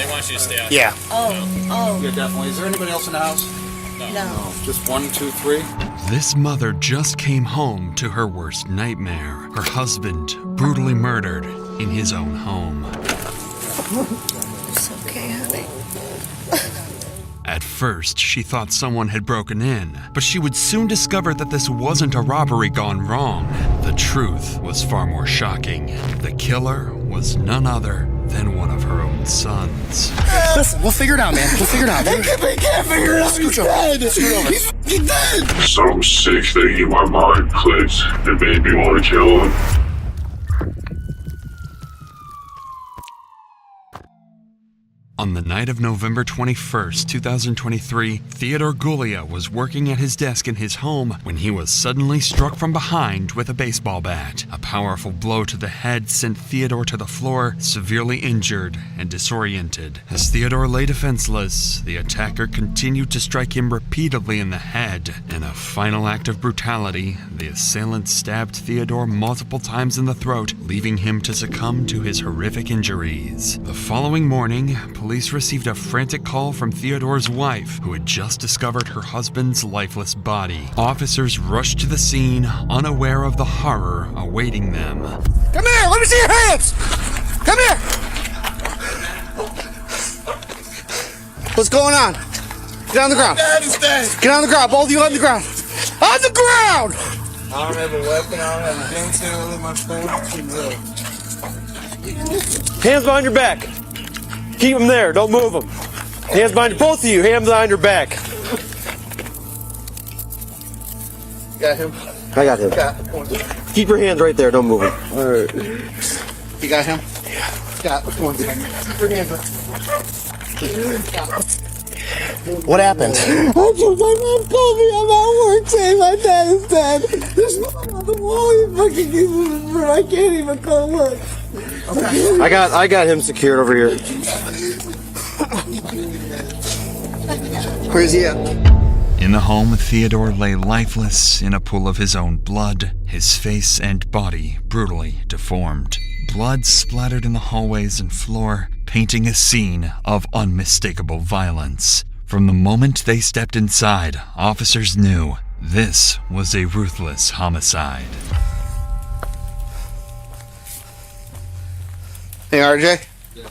They want you to stay out. Yeah. Oh. Yeah, definitely. Is there anybody else in the house? No. Just 1, 2, 3. This mother just came home to her worst nightmare. Her husband brutally murdered in his own home. It's okay, honey. At first, she thought someone had broken in, but she would soon discover that this wasn't a robbery gone wrong. The truth was far more shocking. The killer was none other than one of her own sons. Listen, we'll figure it out, man. We'll figure it out. We can't figure it out. He's dead. He's fucking dead. Some sick thing in my mind clicked and made me want to kill him. On the night of November 21st, 2023, Theodore Gulia was working at his desk in his home when he was suddenly struck from behind with a baseball bat. A powerful blow to the head sent Theodore to the floor, severely injured and disoriented. As Theodore lay defenseless, the attacker continued to strike him repeatedly in the head. In a final act of brutality, the assailant stabbed Theodore multiple times in the throat, leaving him to succumb to his horrific injuries. The following morning, police received a frantic call from Theodore's wife, who had just discovered her husband's lifeless body. Officers rushed to the scene, unaware of the horror awaiting them. Come here! Let me see your hands! Come here! What's going on? Get on the ground. Dad is dead. Get on the ground. Both of you on the ground. On the ground! I don't have a weapon. I don't have a gun channel in my phone. Hands behind your back. Keep them there. Don't move them. Hands behind both of you. Hands behind your back. Got him. I got him. Keep your hands right there. Don't move them. All right. You got him? Got. Come on. Keep your hands up. What happened? My mom called me. I'm at work saying my dad is dead. There's nothing on the wall. He fucking gives me the room. I can't even go look. I got him secured over here. Where's he at? In the home, Theodore lay lifeless in a pool of his own blood, his face and body brutally deformed. Blood splattered in the hallways and floor, painting a scene of unmistakable violence. From the moment they stepped inside, officers knew this was a ruthless homicide. Hey, RJ? Yeah.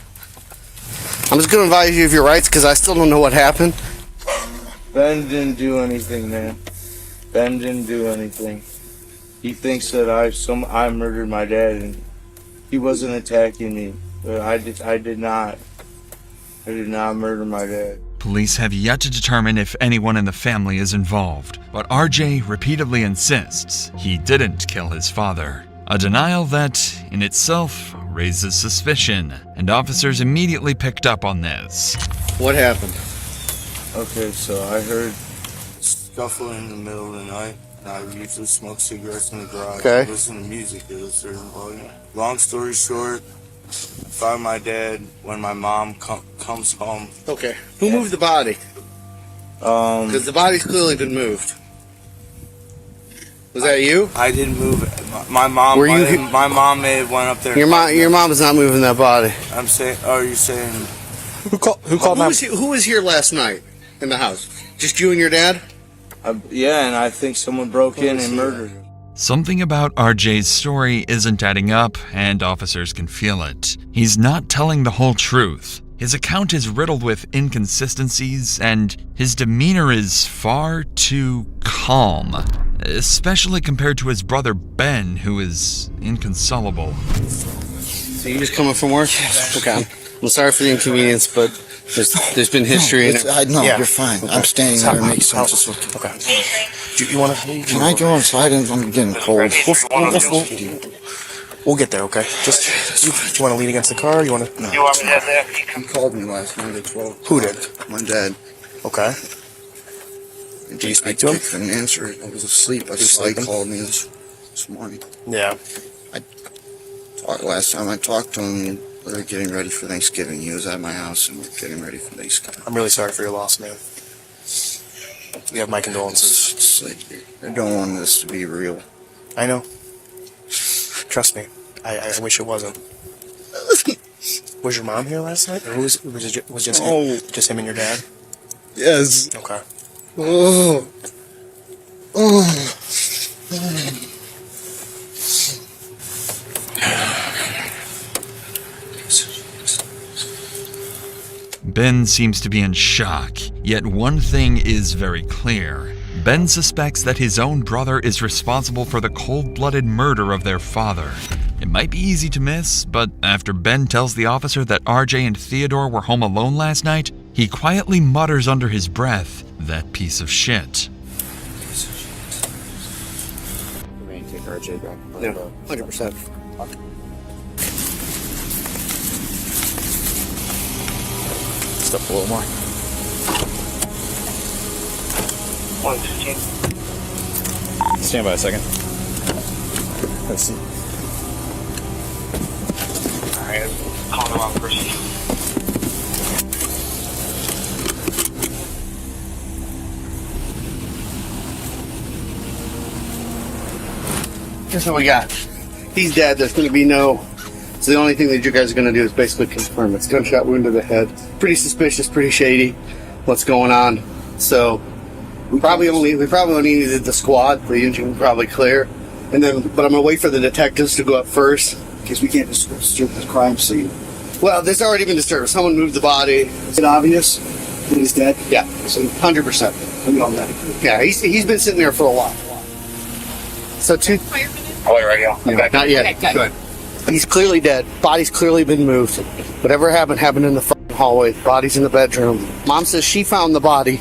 I'm just going to advise you of your rights because I still don't know what happened. Ben didn't do anything, man. Ben didn't do anything. He thinks that I murdered my dad, and he wasn't attacking me. But I did not murder my dad. Police have yet to determine if anyone in the family is involved, but RJ repeatedly insists he didn't kill his father. A denial that, in itself, raises suspicion, and officers immediately picked up on this. What happened? Okay, so I heard scuffling in the middle of the night. I usually smoke cigarettes in the garage. Okay. I listen to music at a certain volume. Long story short, I found my dad when my mom comes home. Okay. Who moved the body? Because the body's clearly been moved. Was that you? I didn't move it. My mom. My mom may have went up there. Your mom is not moving that body. I'm saying. Are you saying? Who called Who was here last night in the house? Just you and your dad? Yeah, and I think someone broke in and murdered him. Something about RJ's story isn't adding up, and officers can feel it. He's not telling the whole truth. His account is riddled with inconsistencies, and his demeanor is far too calm, especially compared to his brother Ben, who is inconsolable. So you just coming from work? Yes. Okay. I'm sorry for the inconvenience, but there's been history. No, you're fine. I'm standing there. It makes sense. Okay. You want to? Can I go inside? I'm getting cold. We'll get there, okay? Just you want to lean against the car? You want to? No. He called me last night at 12. Who did? My dad. Okay. Did you speak to him? I couldn't answer it. I was asleep. I just called me this morning. Yeah. Last time I talked to him, we were getting ready for Thanksgiving. He was at my house and we were getting ready for Thanksgiving. I'm really sorry for your loss, man. You have my condolences. It's like, I don't want this to be real. I know. Trust me. I wish it wasn't. Was your mom here last night, or was it just him and your dad? Yes. Okay. Oh. Oh. Ben seems to be in shock, yet one thing is very clear. Ben suspects that his own brother is responsible for the cold-blooded murder of their father. It might be easy to miss, but after Ben tells the officer that RJ and Theodore were home alone last night, he quietly mutters under his breath, "That piece of shit." We may take RJ back. Yeah, 100%. Step a little more. 115. Stand by a second. Let's see. Alright, call the wrong person. Here's what we got. He's dead. There's going to be no... So the only thing that you guys are going to do is basically confirm it's gunshot wound to the head. Pretty suspicious, pretty shady. What's going on? So we probably only needed the squad. The engine probably clear, and then but I'm gonna wait for the detectives to go up first Because we can't disturb the crime scene. Well, there's already been disturbed. Someone moved the body. Is it obvious that he's dead? Yeah, so 100%. We know that. Yeah, he's been sitting there for a while. So Oh, wait, radio. Okay. Not yet. Okay, good. He's clearly dead. Body's clearly been moved. Whatever happened in the fucking hallway. Body's in the bedroom. Mom says she found the body.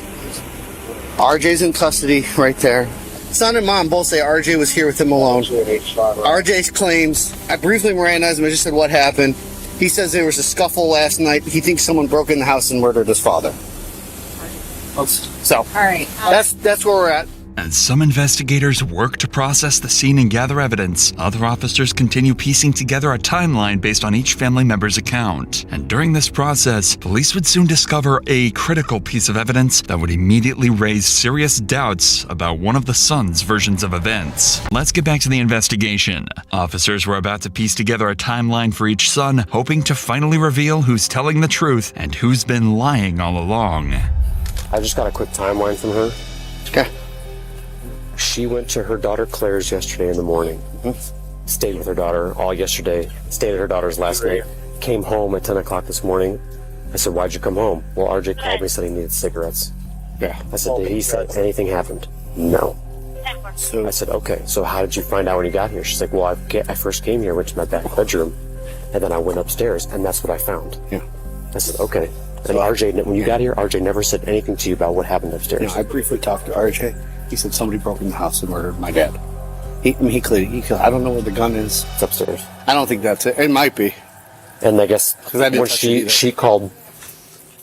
RJ's in custody right there. Son and mom both say RJ was here with him alone. RJ claims, I briefly Mirandized him. I just said what happened. He says there was a scuffle last night. He thinks someone broke in the house and murdered his father. So, All right. that's where we're at. As some investigators work to process the scene and gather evidence, other officers continue piecing together a timeline based on each family member's account. And during this process, police would soon discover a critical piece of evidence that would immediately raise serious doubts about one of the sons' versions of events. Let's get back to the investigation. Officers were about to piece together a timeline for each son, hoping to finally reveal who's telling the truth and who's been lying all along. I just got a quick timeline from her. Okay. She went to her daughter Claire's yesterday in the morning. Stayed with her daughter all yesterday. Stayed at her daughter's last night. Came home at 10 o'clock this morning. I said, "Why'd you come home?" Well, RJ called me, said he needed cigarettes. Yeah. I said, "Did he say anything happened?" No. So I said, "Okay, so how did you find out when you got here?" She's like, "Well, I first came here, went to my back bedroom, and then I went upstairs, and that's what I found." Yeah. I said, "Okay." And RJ, when you got here, RJ never said anything to you about what happened upstairs. I briefly talked to RJ. He said somebody broke in the house and murdered my dad. He clearly, I don't know where the gun is. It's upstairs. I don't think that's it. It might be. And I guess I didn't when touch it either. she called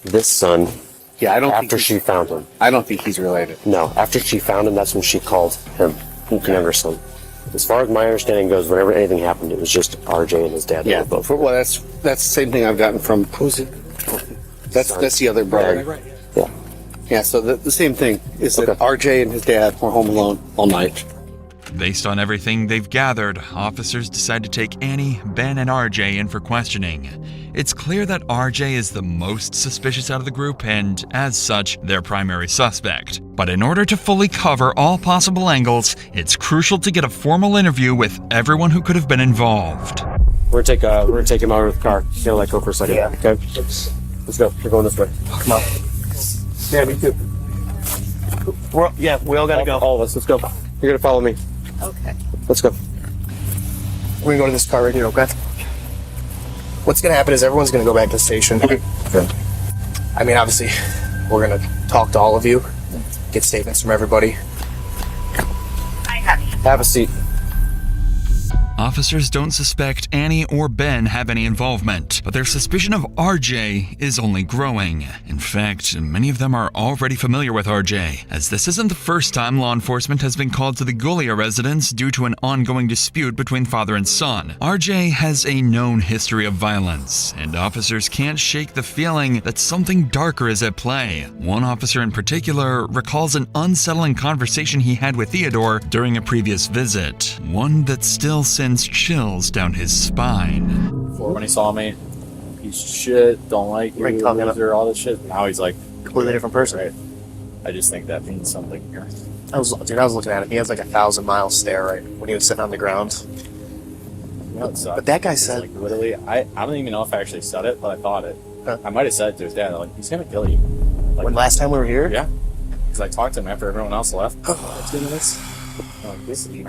this son Yeah, I don't after think she found him. I don't think he's related. No, after she found him, that's when she called him, the younger son. As far as my understanding goes, whenever anything happened, it was just RJ and his dad. Yeah, They were both. well, that's the same thing I've gotten from who's it? That's the other brother. Right. Yeah. Yeah, so the same thing is that Okay. RJ and his dad were home alone all night. Based on everything they've gathered, officers decide to take Annie, Ben, and RJ in for questioning. It's clear that RJ is the most suspicious out of the group and, as such, their primary suspect. But in order to fully cover all possible angles, it's crucial to get a formal interview with everyone who could have been involved. We're gonna take him out of the car. Gonna let go for a second. Yeah. Okay. Let's go. We're going this way. Come on. Yeah, me too. We all gotta go. All of us. Let's go. You're gonna follow me. Okay. Let's go. We're gonna go to this car right here, okay? What's gonna happen is everyone's gonna go back to the station. Okay. I mean, obviously, we're gonna talk to all of you, get statements from everybody. Have a seat. Officers don't suspect Annie or Ben have any involvement, but their suspicion of RJ is only growing. In fact, many of them are already familiar with RJ, as this isn't the first time law enforcement has been called to the Gulia residence due to an ongoing dispute between father and son. RJ has a known history of violence, and officers can't shake the feeling that something darker is at play. One officer in particular recalls an unsettling conversation he had with Theodore during a previous visit, one that still sends chills down his spine. Before, when he saw me, piece of shit, don't like you, Right, talking loser, all this shit. Now he's like Completely different person. Right. I just think that means something here. I was looking at him. He has like 1,000-mile stare right when he was sitting on the ground. You know, it sucks. But that guy It's said, like literally, I don't even know if I actually said it, but I thought it. Huh. I might have said it to his dad, like, he's gonna kill you. Like, when last time we were here? yeah. Because I talked to him after everyone else left. Let's do this. Like, this is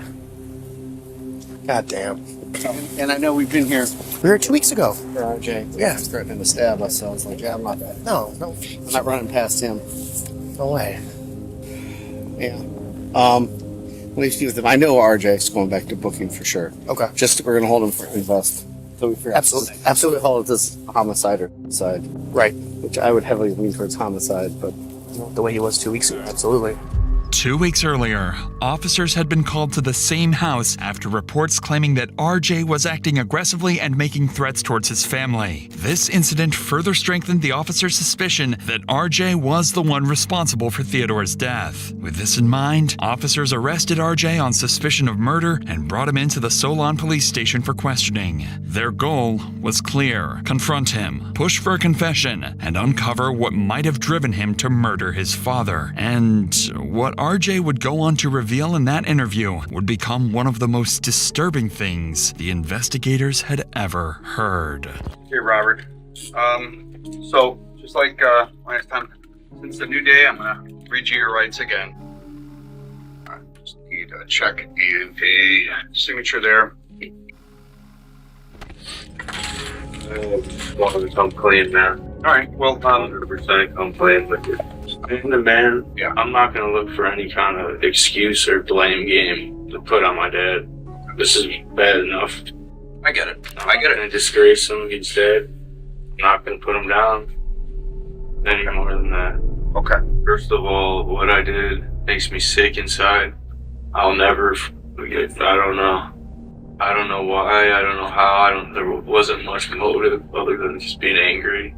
God damn. And I know we've been here We were here 2 weeks ago. for RJ. Yeah. He's threatening to stab us, so I was like, yeah, I'm not I'm not running past him. No way. Yeah. What do you see with him? I know RJ's going back to booking for sure. Okay. Just we're gonna hold him for invest. So we figure Absolutely. absolutely call it this homicide or side, Right. which I would heavily lean towards homicide, but The way he was 2 weeks ago. Absolutely. 2 weeks earlier, officers had been called to the same house after reports claiming that RJ was acting aggressively and making threats towards his family. This incident further strengthened the officers' suspicion that RJ was the one responsible for Theodore's death. With this in mind, officers arrested RJ on suspicion of murder and brought him into the Solon police station for questioning. Their goal was clear: confront him, push for a confession, and uncover what might have driven him to murder his father. And what RJ would go on to reveal in that interview would become one of the most disturbing things the investigators had ever heard. Hey, Robert. So, just like last time, since the new day, I'm gonna read you your rights again. I just need a check and a signature there. Want to come clean, man. Alright, well, 100% come clean with you. And the man, Yeah. I'm not gonna look for any kind of excuse or blame game to put on my dad. This is bad enough. I get it. I'm not gonna disgrace him. He's dead. I'm not gonna put him down any more than that. Okay. First of all, what I did makes me sick inside. I'll never forget. I don't know. I don't know why. I don't know how. There wasn't much motive other than just being angry.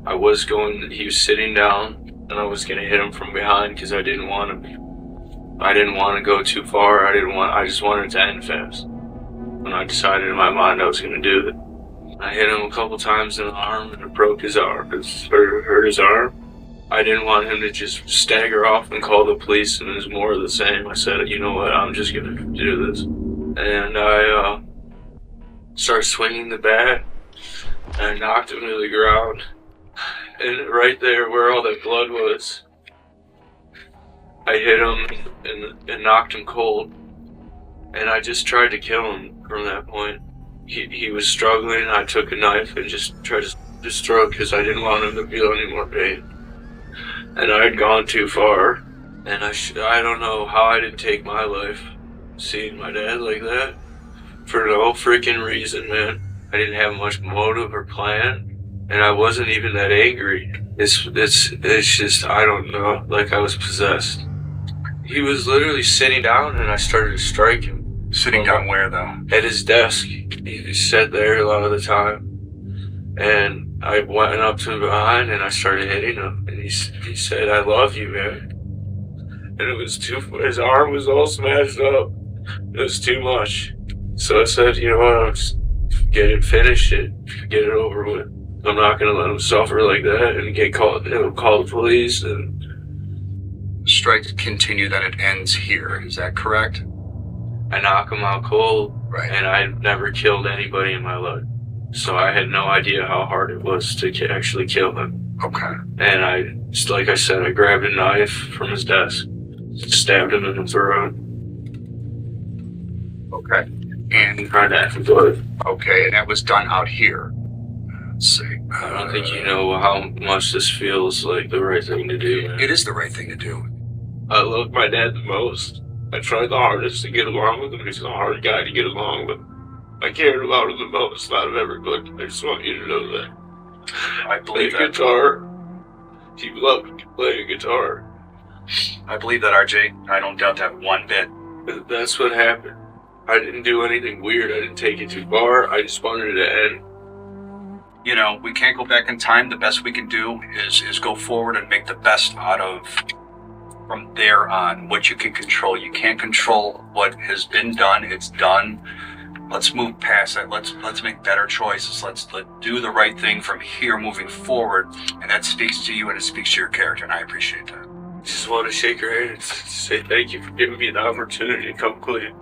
He was sitting down, and I was gonna hit him from behind because I didn't want to go too far. I just wanted it to end fast. And I decided in my mind I was gonna do it. I hit him a couple times in the arm, and it broke his arm. It hurt his arm. I didn't want him to just stagger off and call the police, and it was more of the same. I said, you know what, I'm just gonna do this. And I started swinging the bat, and I knocked him to the ground. And right there where all that blood was, I hit him and knocked him cold. And I just tried to kill him from that point. He was struggling. I took a knife and just tried to destroy because I didn't want him to feel any more pain. And I had gone too far. And I don't know how I didn't take my life seeing my dad like that. For no freaking reason, man. I didn't have much motive or plan. And I wasn't even that angry. It's just, I don't know, like I was possessed. He was literally sitting down and I started to strike him. Sitting down where, though? At his desk. He sat there a lot of the time. And I went up to him behind and I started hitting him. And he said, I love you, man. And it was his arm was all smashed up. It was too much. So I said, you know what, I'll just finish it, get it over with. I'm not gonna let him suffer like that and call the police. And The strikes continue, that it ends here. Is that correct? I knock him out cold. Right. And I never killed anybody in my life. So I had no idea how hard it was to actually kill him. Okay. And like I said, I grabbed a knife from his desk, stabbed him in the throat. Okay. And Tried to act blood. okay, and that was done out here. Let's see. I don't think you know how much this feels like the right thing to do, man. It is the right thing to do. I love my dad the most. I tried the hardest to get along with him. He's a hard guy to get along with. I cared about him the most out of everybody. I just want you to know that. I believe Played that. guitar. He loved playing guitar. I believe that, RJ. I don't doubt that one bit. That's what happened. I didn't do anything weird. I didn't take it too far. I just wanted it to end. You know, we can't go back in time. The best we can do is go forward and make the best out of from there on what you can control. You can't control what has been done. It's done. let's move past that. Let's make better choices. Let's do the right thing from here moving forward. And that speaks to you and it speaks to your character, and I appreciate that. Just want to shake your hand and say thank you for giving me the opportunity to come clean.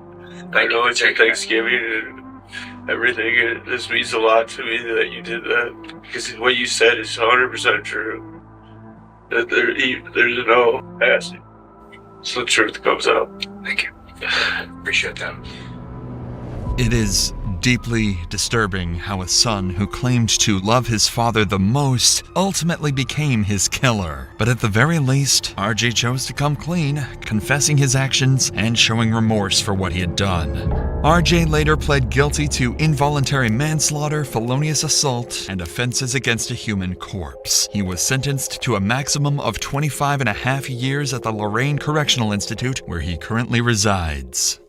I know it's your Thanksgiving and everything, and this means a lot to me that you did that, because what you said is 100% true. That there's no passing, so the truth comes out. Thank you. Appreciate that. It is deeply disturbing how a son who claimed to love his father the most ultimately became his killer. But at the very least, RJ chose to come clean, confessing his actions and showing remorse for what he had done. RJ later pled guilty to involuntary manslaughter, felonious assault, and offenses against a human corpse. He was sentenced to a maximum of 25.5 years at the Lorraine Correctional Institute, where he currently resides.